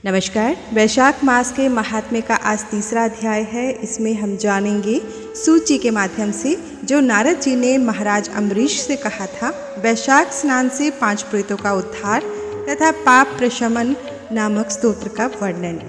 नमस्कार। वैशाख मास के महात्म्य का आज तीसरा अध्याय है। इसमें हम जानेंगे सूत जी के माध्यम से जो नारद जी ने महाराज अम्बरीश से कहा था, वैशाख स्नान से 5 प्रेतों का उद्धार तथा पाप प्रशमन नामक स्तोत्र का वर्णन।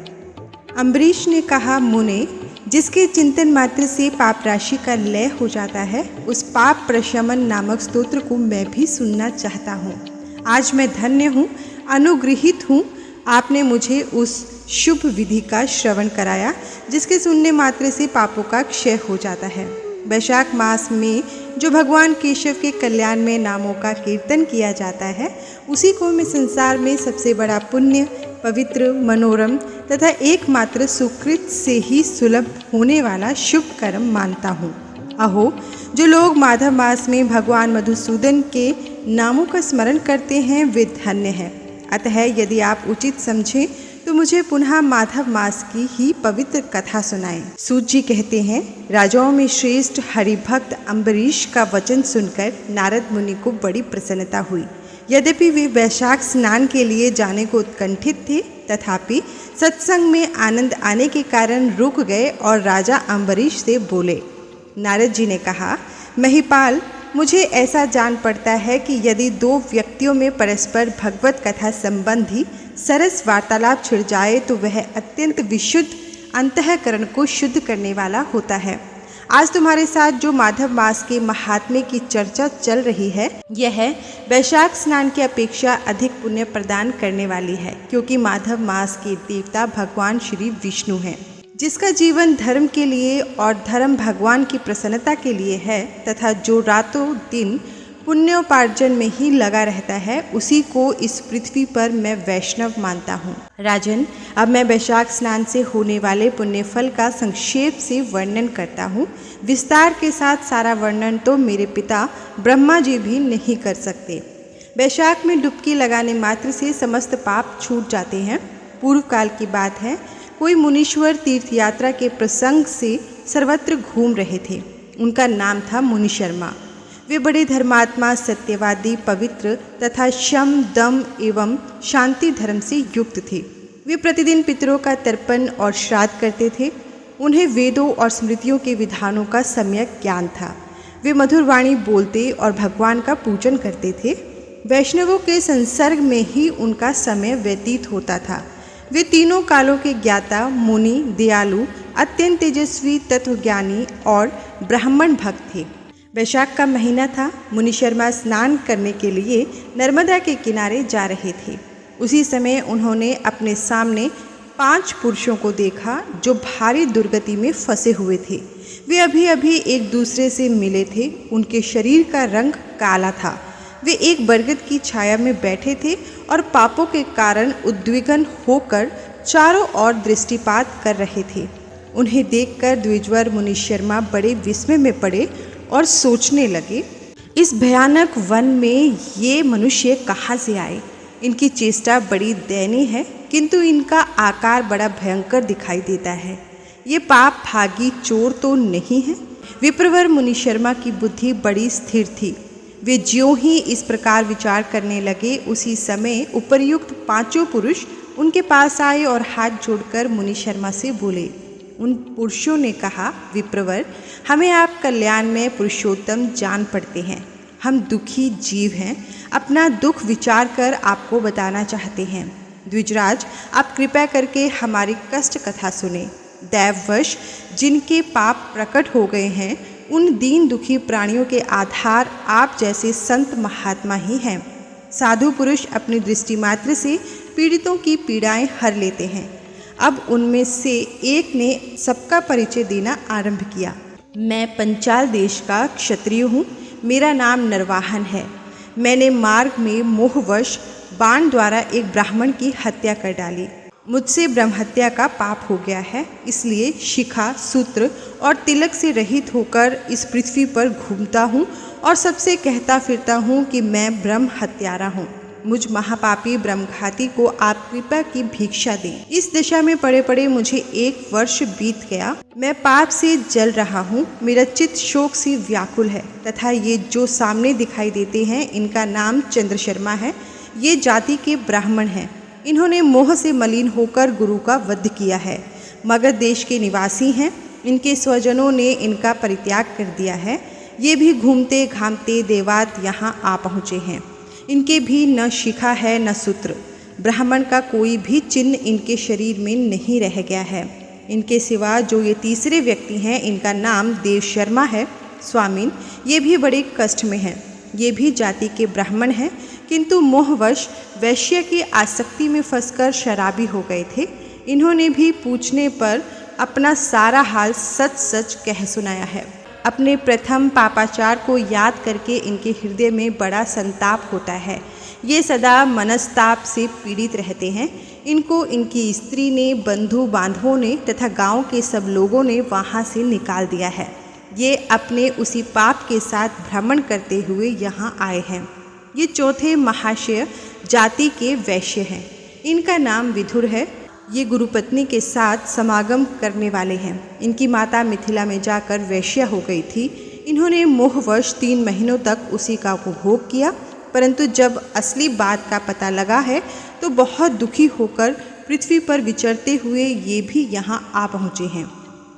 अम्बरीश ने कहा, मुने, जिसके चिंतन मात्र से पाप राशि का लय हो जाता है, उस पाप प्रशमन नामक स्तोत्र को मैं भी सुनना चाहता हूँ। आज मैं धन्य हूँ, अनुगृहित हूँ। आपने मुझे उस शुभ विधि का श्रवण कराया जिसके सुनने मात्र से पापों का क्षय हो जाता है। वैशाख मास में जो भगवान केशव के कल्याण में नामों का कीर्तन किया जाता है, उसी को मैं संसार में सबसे बड़ा पुण्य, पवित्र, मनोरम तथा एकमात्र सुकृत से ही सुलभ होने वाला शुभ कर्म मानता हूँ। अहो, जो लोग माधव मास में भगवान मधुसूदन के नामों का स्मरण करते हैं, वे धन्य हैं। अतः यदि आप उचित समझें तो मुझे पुनः माधव मास की ही पवित्र कथा सुनाएं। सूत जी कहते हैं, राजाओं में श्रेष्ठ हरिभक्त अम्बरीश का वचन सुनकर नारद मुनि को बड़ी प्रसन्नता हुई। यद्यपि वे वैशाख स्नान के लिए जाने को उत्कंठित थे, तथापि सत्संग में आनंद आने के कारण रुक गए और राजा अम्बरीश से बोले। नारद जी ने कहा, महिपाल, मुझे ऐसा जान पड़ता है कि यदि 2 व्यक्तियों में परस्पर भगवत कथा संबंधी सरस वार्तालाप छिड़ जाए तो वह अत्यंत विशुद्ध अंतःकरण को शुद्ध करने वाला होता है। आज तुम्हारे साथ जो माधव मास के महात्म्य की चर्चा चल रही है, यह वैशाख स्नान की अपेक्षा अधिक पुण्य प्रदान करने वाली है, क्योंकि माधव मास के देवता भगवान श्री विष्णु हैं, जिसका जीवन धर्म के लिए और धर्म भगवान की प्रसन्नता के लिए है, तथा जो रातों दिन पुण्योपार्जन में ही लगा रहता है, उसी को इस पृथ्वी पर मैं वैष्णव मानता हूँ। राजन, अब मैं वैशाख स्नान से होने वाले पुण्य फल का संक्षेप से वर्णन करता हूँ। विस्तार के साथ सारा वर्णन तो मेरे पिता ब्रह्मा जी भी नहीं कर सकते। वैशाख में डुबकी लगाने मात्र से समस्त पाप छूट जाते हैं। पूर्व काल की बात है, कोई मुनीश्वर तीर्थ यात्रा के प्रसंग से सर्वत्र घूम रहे थे। उनका नाम था मुनि शर्मा। वे बड़े धर्मात्मा, सत्यवादी, पवित्र तथा शम, दम एवं शांति धर्म से युक्त थे। वे प्रतिदिन पितरों का तर्पण और श्राद्ध करते थे। उन्हें वेदों और स्मृतियों के विधानों का सम्यक ज्ञान था। वे मधुर वाणी बोलते और भगवान का पूजन करते थे। वैष्णवों के संसर्ग में ही उनका समय व्यतीत होता था। वे तीनों कालों के ज्ञाता, मुनि, दयालु, अत्यंत तेजस्वी, तत्वज्ञानी और ब्राह्मण भक्त थे। वैशाख का महीना था। मुनि शर्मा स्नान करने के लिए नर्मदा के किनारे जा रहे थे। उसी समय उन्होंने अपने सामने 5 पुरुषों को देखा जो भारी दुर्गति में फंसे हुए थे। वे अभी अभी एक दूसरे से मिले थे। उनके शरीर का रंग काला था। वे एक बरगद की छाया में बैठे थे और पापों के कारण उद्विग्न होकर चारों ओर दृष्टिपात कर रहे थे। उन्हें देखकर द्विजवर मुनि शर्मा बड़े विस्मय में पड़े और सोचने लगे, इस भयानक वन में ये मनुष्य कहाँ से आए? इनकी चेष्टा बड़ी दयनीय है, किंतु इनका आकार बड़ा भयंकर दिखाई देता है। ये पाप भागी चोर तो नहीं है? विप्रवर मुनि शर्मा की बुद्धि बड़ी स्थिर थी। वे ज्यों ही इस प्रकार विचार करने लगे, उसी समय उपर्युक्त 5 पुरुष उनके पास आए और हाथ जोड़कर मुनि शर्मा से बोले। उन पुरुषों ने कहा, विप्रवर, हमें आप कल्याण में पुरुषोत्तम जान पड़ते हैं। हम दुखी जीव हैं। अपना दुख विचार कर आपको बताना चाहते हैं। द्विजराज, आप कृपया करके हमारी कष्ट कथा सुने। दैववश जिनके पाप प्रकट हो गए हैं, उन दीन दुखी प्राणियों के आधार आप जैसे संत महात्मा ही हैं। साधु पुरुष अपनी दृष्टि मात्र से पीड़ितों की पीड़ाएं हर लेते हैं। अब उनमें से एक ने सबका परिचय देना आरंभ किया। मैं पंचाल देश का क्षत्रिय हूँ। मेरा नाम नरवाहन है। मैंने मार्ग में मोहवश बाण द्वारा एक ब्राह्मण की हत्या कर डाली। मुझसे ब्रह्महत्या का पाप हो गया है, इसलिए शिखा, सूत्र और तिलक से रहित होकर इस पृथ्वी पर घूमता हूँ और सबसे कहता फिरता हूँ कि मैं ब्रह्म हत्यारा हूँ। मुझ महापापी ब्रह्मघाती को आप कृपा की भिक्षा दें। इस दशा में पड़े पड़े मुझे 1 वर्ष बीत गया। मैं पाप से जल रहा हूँ। मेरा चित्त शोक से व्याकुल है तथा ये जो सामने दिखाई देते हैं, इनका नाम चंद्र शर्मा है। ये जाति के ब्राह्मण हैं। इन्होंने मोह से मलिन होकर गुरु का वध किया है। मगध देश के निवासी हैं। इनके स्वजनों ने इनका परित्याग कर दिया है। ये भी घूमते घामते देवात यहाँ आ पहुँचे हैं। इनके भी न शिखा है न सूत्र। ब्राह्मण का कोई भी चिन्ह इनके शरीर में नहीं रह गया है। इनके सिवा जो ये तीसरे व्यक्ति हैं, इनका नाम देव शर्मा है। स्वामीन, ये भी बड़े कष्ट में हैं। ये भी जाति के ब्राह्मण हैं, किंतु मोहवश वैश्य की आसक्ति में फंसकर शराबी हो गए थे। इन्होंने भी पूछने पर अपना सारा हाल सच सच कह सुनाया है। अपने प्रथम पापाचार को याद करके इनके हृदय में बड़ा संताप होता है। ये सदा मनस्ताप से पीड़ित रहते हैं। इनको इनकी स्त्री ने, बंधु बांधवों ने तथा गांव के सब लोगों ने वहां से निकाल दिया है। ये अपने उसी पाप के साथ भ्रमण करते हुए यहाँ आए हैं। ये चौथे महाशय जाति के वैश्य हैं। इनका नाम विधुर है। ये गुरुपत्नी के साथ समागम करने वाले हैं। इनकी माता मिथिला में जाकर वैश्या हो गई थी। इन्होंने मोहवश 3 महीनों तक उसी का उपभोग किया, परंतु जब असली बात का पता लगा है तो बहुत दुखी होकर पृथ्वी पर विचरते हुए ये भी यहाँ आ पहुँचे हैं।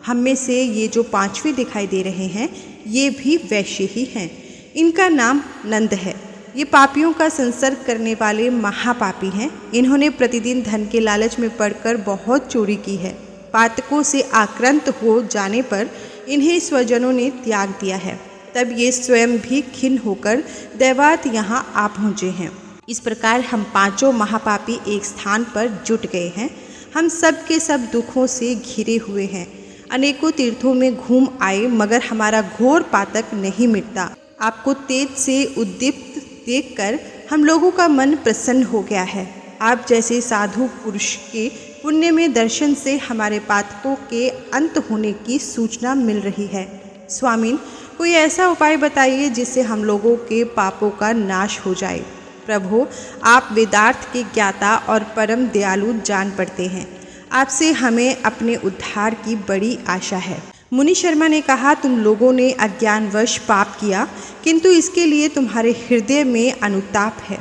हम में से ये जो 5वें दिखाई दे रहे हैं, ये भी वैश्य ही हैं। इनका नाम नंद है। ये पापियों का संसर्ग करने वाले महापापी हैं। इन्होंने प्रतिदिन धन के लालच में पड़कर बहुत चोरी की है। पातकों से आक्रांत हो जाने पर इन्हें स्वजनों ने त्याग दिया है। तब ये स्वयं भी खिन्न होकर दैवात यहाँ आ पहुँचे हैं। इस प्रकार हम 5 महापापी एक स्थान पर जुट गए हैं। हम सब के सब दुखों से घिरे हुए हैं। अनेकों तीर्थों में घूम आए, मगर हमारा घोर पातक नहीं मिटता। आपको तेज से उद्दीप्त देखकर हम लोगों का मन प्रसन्न हो गया है। आप जैसे साधु पुरुष के पुण्य में दर्शन से हमारे पातकों के अंत होने की सूचना मिल रही है। स्वामीन, कोई ऐसा उपाय बताइए जिससे हम लोगों के पापों का नाश हो जाए। प्रभु, आप वेदार्थ के ज्ञाता और परम दयालु जान पड़ते हैं। आपसे हमें अपने उद्धार की बड़ी आशा है। मुनि शर्मा ने कहा, तुम लोगों ने अज्ञानवश पाप किया, किंतु इसके लिए तुम्हारे हृदय में अनुताप है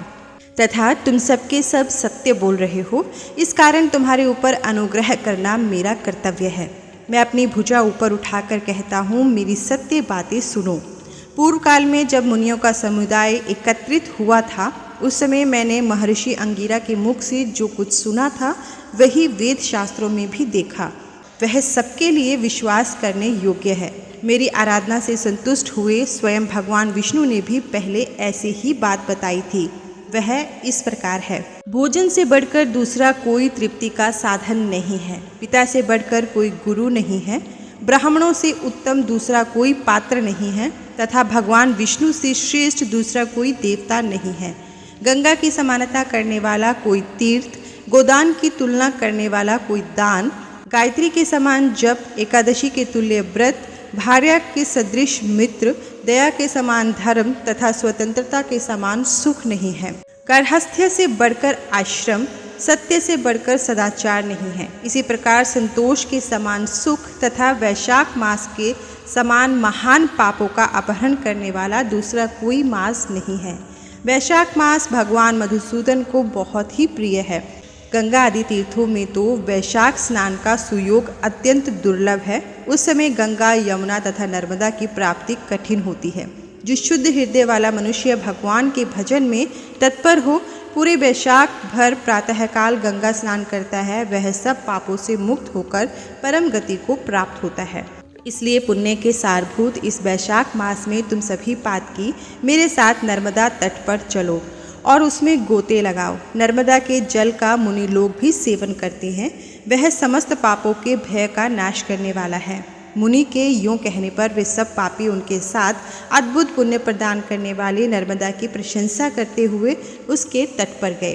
तथा तुम सबके सब सत्य बोल रहे हो। इस कारण तुम्हारे ऊपर अनुग्रह करना मेरा कर्तव्य है। मैं अपनी भुजा ऊपर उठाकर कहता हूँ, मेरी सत्य बातें सुनो। पूर्व काल में जब मुनियों का समुदाय एकत्रित हुआ था, उस समय मैंने महर्षि अंगिरा के मुख से जो कुछ सुना था, वही वेद शास्त्रों में भी देखा। वह सबके लिए विश्वास करने योग्य है। मेरी आराधना से संतुष्ट हुए स्वयं भगवान विष्णु ने भी पहले ऐसे ही बात बताई थी। वह इस प्रकार है, भोजन से बढ़कर दूसरा कोई तृप्ति का साधन नहीं है। पिता से बढ़कर कोई गुरु नहीं है। ब्राह्मणों से उत्तम दूसरा कोई पात्र नहीं है तथा भगवान विष्णु से श्रेष्ठ दूसरा कोई देवता नहीं है। गंगा की समानता करने वाला कोई तीर्थ, गोदान की तुलना करने वाला कोई दान, गायत्री के समान जप, एकादशी के तुल्य व्रत, भार्या के सदृश मित्र, दया के समान धर्म तथा स्वतंत्रता के समान सुख नहीं है। गार्हस्थ्य से बढ़कर आश्रम, सत्य से बढ़कर सदाचार नहीं है। इसी प्रकार संतोष के समान सुख तथा वैशाख मास के समान महान पापों का अपहरण करने वाला दूसरा कोई मास नहीं है। वैशाख मास भगवान मधुसूदन को बहुत ही प्रिय है। गंगा आदि तीर्थों में तो वैशाख स्नान का सुयोग अत्यंत दुर्लभ है। उस समय गंगा, यमुना तथा नर्मदा की प्राप्ति कठिन होती है। जो शुद्ध हृदय वाला मनुष्य भगवान के भजन में तत्पर हो, पूरे वैशाख भर प्रातःकाल गंगा स्नान करता है, वह सब पापों से मुक्त होकर परम गति को प्राप्त होता है। इसलिए पुण्य के सारभूत इस वैशाख मास में तुम सभी पातकी मेरे साथ नर्मदा तट पर चलो और उसमें गोते लगाओ। नर्मदा के जल का मुनि लोग भी सेवन करते हैं। वह समस्त पापों के भय का नाश करने वाला है। मुनि के यूँ कहने पर वे सब पापी उनके साथ अद्भुत पुण्य प्रदान करने वाली नर्मदा की प्रशंसा करते हुए उसके तट पर गए।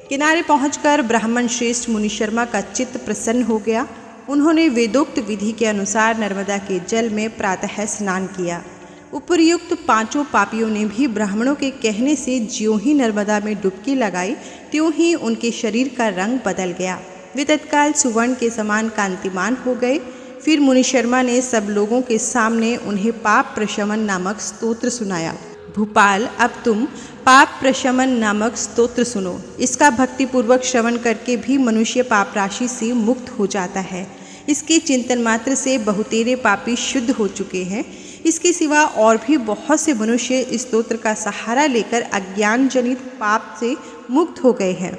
किनारे पहुंचकर ब्राह्मण श्रेष्ठ मुनि शर्मा का चित्त प्रसन्न हो गया। उन्होंने वेदोक्त विधि के अनुसार नर्मदा के जल में प्रातः स्नान किया। उपर्युक्त 5 पापियों ने भी ब्राह्मणों के कहने से ज्यों ही नर्मदा में डुबकी लगाई, त्यों ही उनके शरीर का रंग बदल गया। वे तत्काल सुवर्ण के समान कांतिमान हो गए। फिर मुनि शर्मा ने सब लोगों के सामने उन्हें पाप प्रशमन नामक स्तोत्र सुनाया। भूपाल, अब तुम पाप प्रशमन नामक स्तोत्र सुनो। इसका भक्तिपूर्वक श्रवण करके भी मनुष्य पाप राशि से मुक्त हो जाता है। इसके चिंतन मात्र से बहुतेरे पापी शुद्ध हो चुके हैं। इसके सिवा और भी बहुत से मनुष्य इस स्तोत्र का सहारा लेकर अज्ञान जनित पाप से मुक्त हो गए हैं।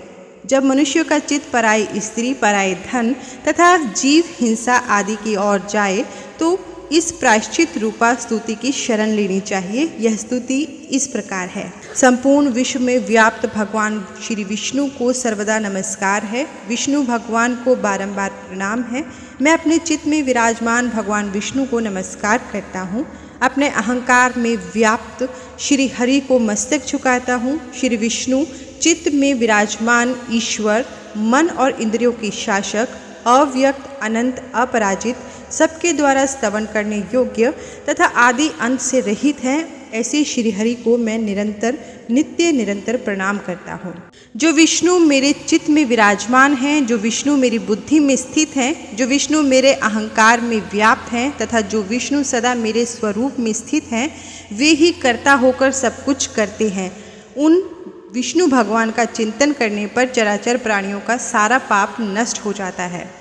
जब मनुष्य का चित्त पराई स्त्री, पराई धन तथा जीव हिंसा आदि की ओर जाए तो इस प्रायश्चित रूपा स्तुति की शरण लेनी चाहिए। यह स्तुति इस प्रकार है। संपूर्ण विश्व में व्याप्त भगवान श्री विष्णु को सर्वदा नमस्कार है। विष्णु भगवान को बारंबार प्रणाम है। मैं अपने चित्त में विराजमान भगवान विष्णु को नमस्कार करता हूँ। अपने अहंकार में व्याप्त श्री हरि को मस्तक झुकाता हूँ। श्री विष्णु चित्त में विराजमान ईश्वर, मन और इंद्रियों के शासक, अव्यक्त, अनंत, अपराजित, सबके द्वारा स्तवन करने योग्य तथा आदि अंत से रहित हैं। ऐसे श्रीहरि को मैं निरंतर प्रणाम करता हूँ। जो विष्णु मेरे चित्त में विराजमान हैं, जो विष्णु मेरी बुद्धि में स्थित हैं, जो विष्णु मेरे अहंकार में व्याप्त हैं तथा जो विष्णु सदा मेरे स्वरूप में स्थित हैं, वे ही कर्ता होकर सब कुछ करते हैं। उन विष्णु भगवान का चिंतन करने पर चराचर प्राणियों का सारा पाप नष्ट हो जाता है।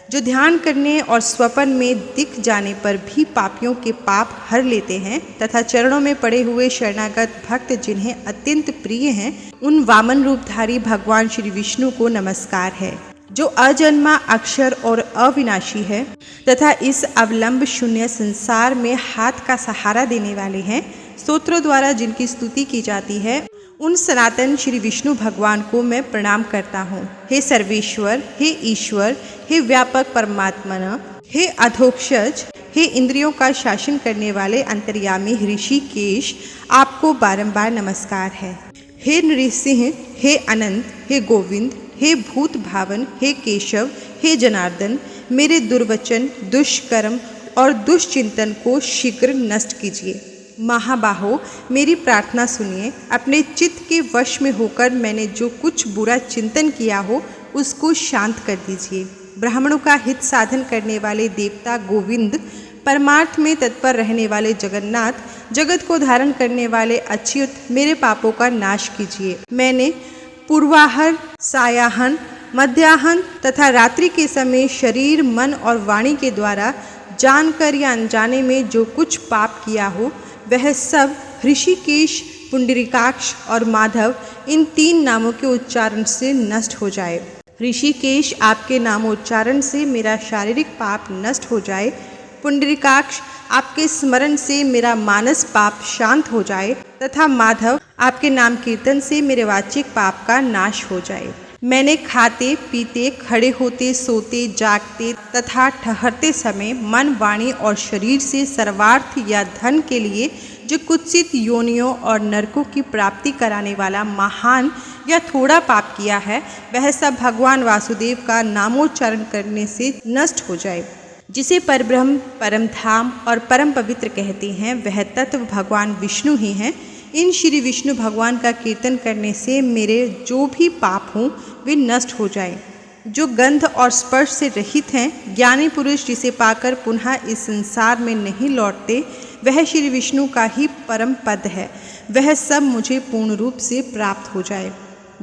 जो ध्यान करने और स्वपन में दिख जाने पर भी पापियों के पाप हर लेते हैं तथा चरणों में पड़े हुए शरणागत भक्त जिन्हें अत्यंत प्रिय हैं, उन वामन रूपधारी भगवान श्री विष्णु को नमस्कार है। जो अजन्मा, अक्षर और अविनाशी है तथा इस अवलंब शून्य संसार में हाथ का सहारा देने वाले हैं। स्तोत्रों द्वारा जिनकी स्तुति की जाती है, उन सनातन श्री विष्णु भगवान को मैं प्रणाम करता हूँ। हे सर्वेश्वर, हे ईश्वर, हे व्यापक परमात्मन, हे अधोक्षज, हे इंद्रियों का शासन करने वाले अंतर्यामी ऋषिकेश, आपको बारंबार नमस्कार है। हे नृसिंह, हे अनंत, हे गोविंद, हे भूत भावन, हे केशव, हे जनार्दन, मेरे दुर्वचन, दुष्कर्म और दुष्चिंतन को शीघ्र नष्ट कीजिए। महाबाहो, मेरी प्रार्थना सुनिए। अपने चित्त के वश में होकर मैंने जो कुछ बुरा चिंतन किया हो उसको शांत कर दीजिए। ब्राह्मणों का हित साधन करने वाले देवता गोविंद, परमार्थ में तत्पर रहने वाले जगन्नाथ, जगत को धारण करने वाले अच्युत, मेरे पापों का नाश कीजिए। मैंने पूर्वाहन, सायाहन, मध्याहन तथा रात्रि के समय शरीर, मन और वाणी के द्वारा जानकर या अनजाने में जो कुछ पाप किया हो वह सब ऋषिकेश, पुंडरीकाक्ष और माधव, इन 3 नामों के उच्चारण से नष्ट हो जाए। ऋषिकेश, आपके नामोच्चारण से मेरा शारीरिक पाप नष्ट हो जाए। पुंडरीकाक्ष, आपके स्मरण से मेरा मानस पाप शांत हो जाए तथा माधव, आपके नाम कीर्तन से मेरे वाचिक पाप का नाश हो जाए। मैंने खाते पीते, खड़े होते, सोते, जागते तथा ठहरते समय मन, वाणी और शरीर से सर्वार्थ या धन के लिए जो कुत्सित योनियों और नरकों की प्राप्ति कराने वाला महान या थोड़ा पाप किया है, वह सब भगवान वासुदेव का नामोच्चारण करने से नष्ट हो जाए। जिसे परब्रह्म, परम धाम और परम पवित्र कहते हैं, वह तत्व भगवान विष्णु ही हैं। इन श्री विष्णु भगवान का कीर्तन करने से मेरे जो भी पाप हों वे नष्ट हो जाएं। जो गंध और स्पर्श से रहित हैं, ज्ञानी पुरुष जिसे पाकर पुनः इस संसार में नहीं लौटते, वह श्री विष्णु का ही परम पद है। वह सब मुझे पूर्ण रूप से प्राप्त हो जाए।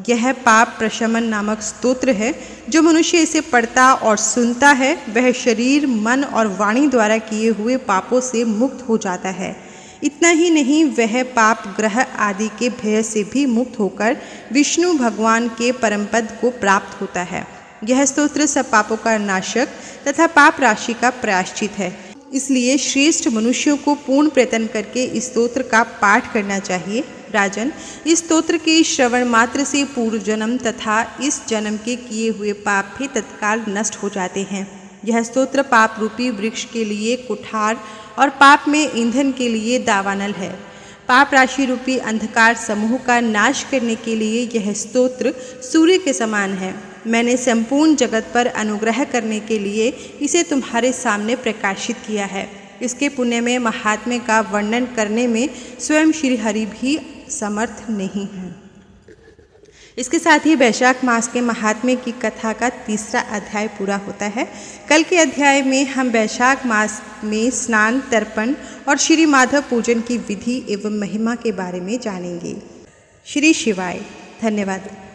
यह पाप प्रशमन नामक स्तोत्र है। जो मनुष्य इसे पढ़ता और सुनता है, वह शरीर, मन और वाणी द्वारा किए हुए पापों से मुक्त हो जाता है। इतना ही नहीं, वह पाप ग्रह आदि के भय से भी मुक्त होकर विष्णु भगवान के परम पद को प्राप्त होता है। यह स्तोत्र सब पापों का नाशक तथा पाप राशि का प्रायश्चित है। इसलिए श्रेष्ठ मनुष्यों को पूर्ण प्रयत्न करके इस स्तोत्र का पाठ करना चाहिए। राजन, इस स्तोत्र के श्रवण मात्र से पूर्व जन्म तथा इस जन्म के किए हुए पाप भी तत्काल नष्ट हो जाते हैं। यह स्तोत्र पाप रूपी वृक्ष के लिए कुठार और पाप में ईंधन के लिए दावानल है। पाप राशि रूपी अंधकार समूह का नाश करने के लिए यह स्तोत्र सूर्य के समान है। मैंने संपूर्ण जगत पर अनुग्रह करने के लिए इसे तुम्हारे सामने प्रकाशित किया है। इसके पुण्य में महात्म्य का वर्णन करने में स्वयं श्री हरि भी समर्थ नहीं है। इसके साथ ही वैशाख मास के महात्म्य की कथा का 3रा अध्याय पूरा होता है। कल के अध्याय में हम वैशाख मास में स्नान, तर्पण और श्री माधव पूजन की विधि एवं महिमा के बारे में जानेंगे। श्री शिवाय। धन्यवाद।